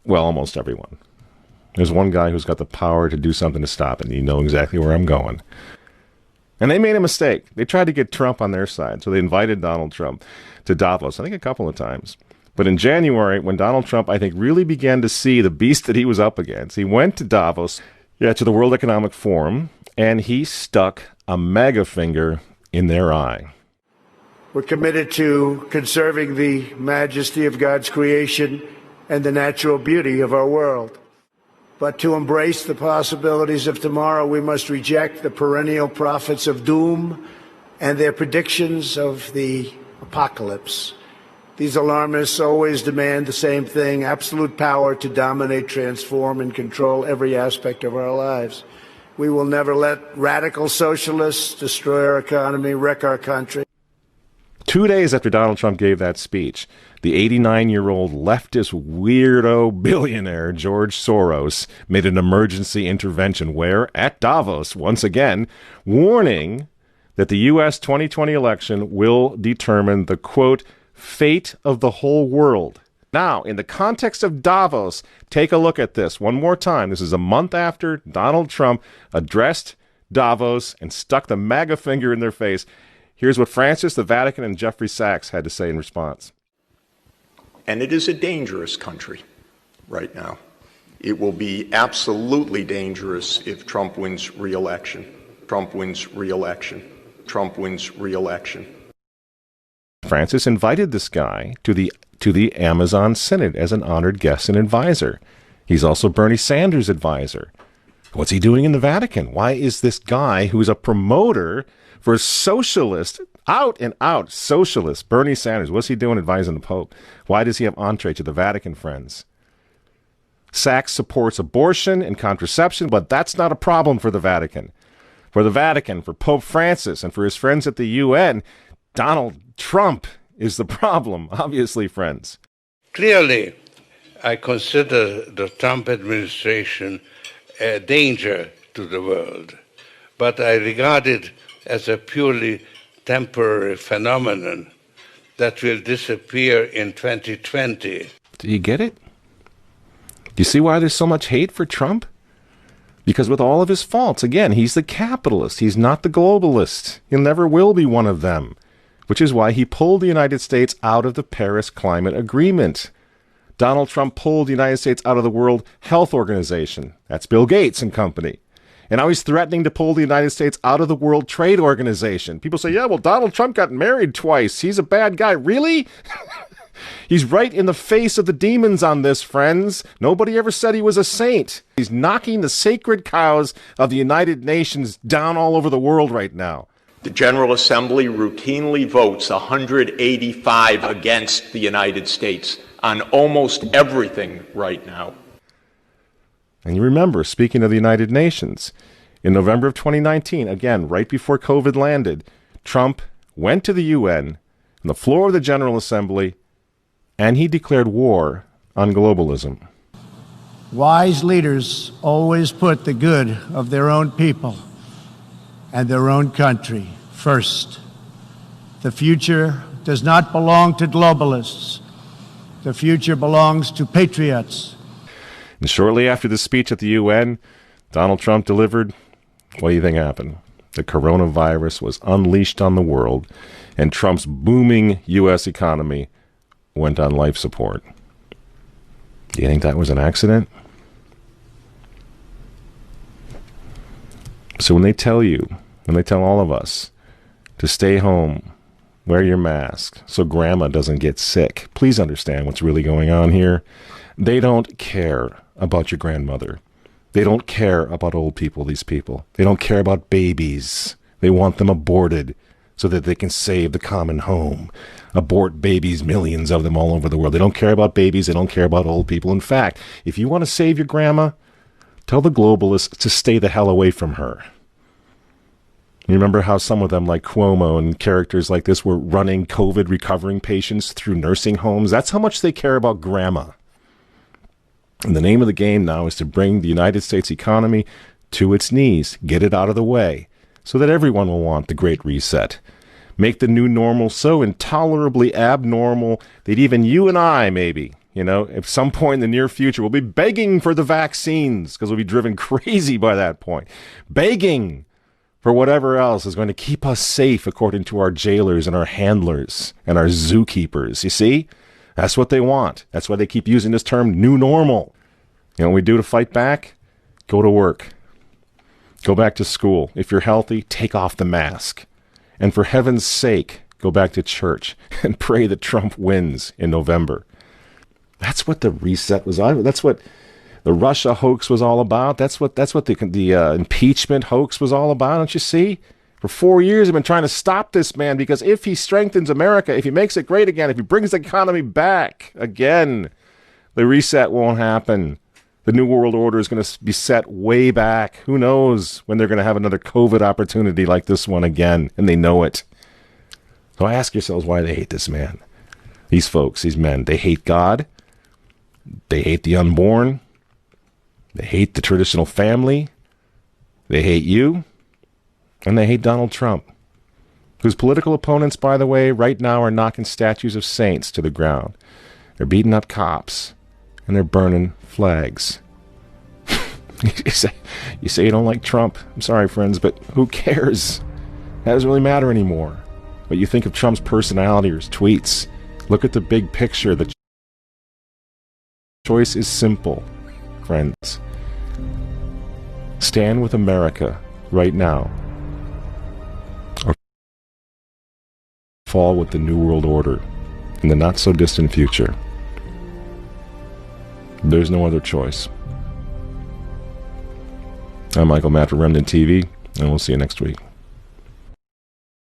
Well, almost everyone. There's one guy who's got the power to do something to stop it, and you know exactly where I'm going. And they made a mistake. They tried to get Trump on their side, so they invited Donald Trump to Davos, I think a couple of times. But in January, when Donald Trump, I think, really began to see the beast that he was up against, he went to Davos, to the World Economic Forum, and he stuck a mega finger in their eye. We're committed to conserving the majesty of God's creation and the natural beauty of our world. But to embrace the possibilities of tomorrow, we must reject the perennial prophets of doom and their predictions of the apocalypse. These alarmists always demand the same thing: absolute power to dominate, transform, and control every aspect of our lives. We will never let radical socialists destroy our economy, wreck our country. 2 days after Donald Trump gave that speech, the 89-year-old leftist weirdo billionaire George Soros made an emergency intervention where, at Davos, once again, warning that the U.S. 2020 election will determine the, quote, fate of the whole world. Now, in the context of Davos, take a look at this one more time. This is a month after Donald Trump addressed Davos and stuck the MAGA finger in their face. Here's what Francis, the Vatican, and Jeffrey Sachs had to say in response. And it is a dangerous country right now. It will be absolutely dangerous if Trump wins re-election. Trump wins re-election. Trump wins re-election. Francis invited this guy to the Amazon Synod as an honored guest and advisor. He's also Bernie Sanders' advisor. What's he doing in the Vatican? Why is this guy who's a promoter for socialist, out and out socialist, Bernie Sanders, what's he doing advising the Pope? Why does he have entree to the Vatican, friends? Sachs supports abortion and contraception, but that's not a problem for the Vatican. For the Vatican, for Pope Francis, and for his friends at the UN, Donald Trump is the problem, obviously, friends. Clearly, I consider the Trump administration a danger to the world, but I regard it as a purely temporary phenomenon that will disappear in 2020. Do you get it? Do you see why there's so much hate for Trump? Because with all of his faults, again, he's the capitalist. He's not the globalist. He never will be one of them, which is why he pulled the United States out of the Paris Climate Agreement. Donald Trump pulled the United States out of the World Health Organization. That's Bill Gates and company. And now he's threatening to pull the United States out of the World Trade Organization. People say, yeah, well, Donald Trump got married twice. He's a bad guy. Really? He's right in the face of the demons on this, friends. Nobody ever said he was a saint. He's knocking the sacred cows of the United Nations down all over the world right now. The General Assembly routinely votes 185 against the United States on almost everything right now. And you remember, speaking of the United Nations, in November of 2019, again, right before COVID landed, Trump went to the UN on the floor of the General Assembly, and he declared war on globalism. Wise leaders always put the good of their own people and their own country first. The future does not belong to globalists. The future belongs to patriots. And shortly after the speech at the UN, Donald Trump delivered, what do you think happened? The coronavirus was unleashed on the world, and Trump's booming U.S. economy went on life support. Do you think that was an accident? So when they tell all of us to stay home, wear your mask so grandma doesn't get sick, please understand what's really going on here. They don't care about your grandmother. They don't care about old people, these people. They don't care about babies. They want them aborted so that they can save the common home. Abort babies, millions of them all over the world. They don't care about babies. They don't care about old people. In fact, if you want to save your grandma, tell the globalists to stay the hell away from her. You remember how some of them, like Cuomo and characters like this, were running COVID recovering patients through nursing homes? That's how much they care about grandma. And the name of the game now is to bring the United States economy to its knees, get it out of the way, so that everyone will want the Great Reset. Make the new normal so intolerably abnormal that even you and I, maybe, You know, at some point in the near future, we'll be begging for the vaccines because we'll be driven crazy by that point. Begging for whatever else is going to keep us safe according to our jailers and our handlers and our zookeepers. You see? That's what they want. That's why they keep using this term new normal. You know what we do to fight back? Go to work. Go back to school. If you're healthy, take off the mask. And for heaven's sake, go back to church and pray that Trump wins in November. That's what the reset was. That's what the Russia hoax was all about. That's what the impeachment hoax was all about. Don't you see? For 4 years, I've been trying to stop this man because if he strengthens America, if he makes it great again, if he brings the economy back again, the reset won't happen. The New World Order is going to be set way back. Who knows when they're going to have another COVID opportunity like this one again, and they know it. So ask yourselves why they hate this man. These folks, these men, they hate God. They hate the unborn. They hate the traditional family. They hate you. And they hate Donald Trump, whose political opponents, by the way, right now are knocking statues of saints to the ground. They're beating up cops, and they're burning flags. You say you don't like Trump. I'm sorry, friends, but who cares? That doesn't really matter anymore. But you think of Trump's personality or his tweets. Look at the big picture. The choice is simple, friends. Stand with America right now, or fall with the New World Order in the not-so-distant future. There's no other choice. I'm Michael Matt for Remnant TV, and we'll see you next week.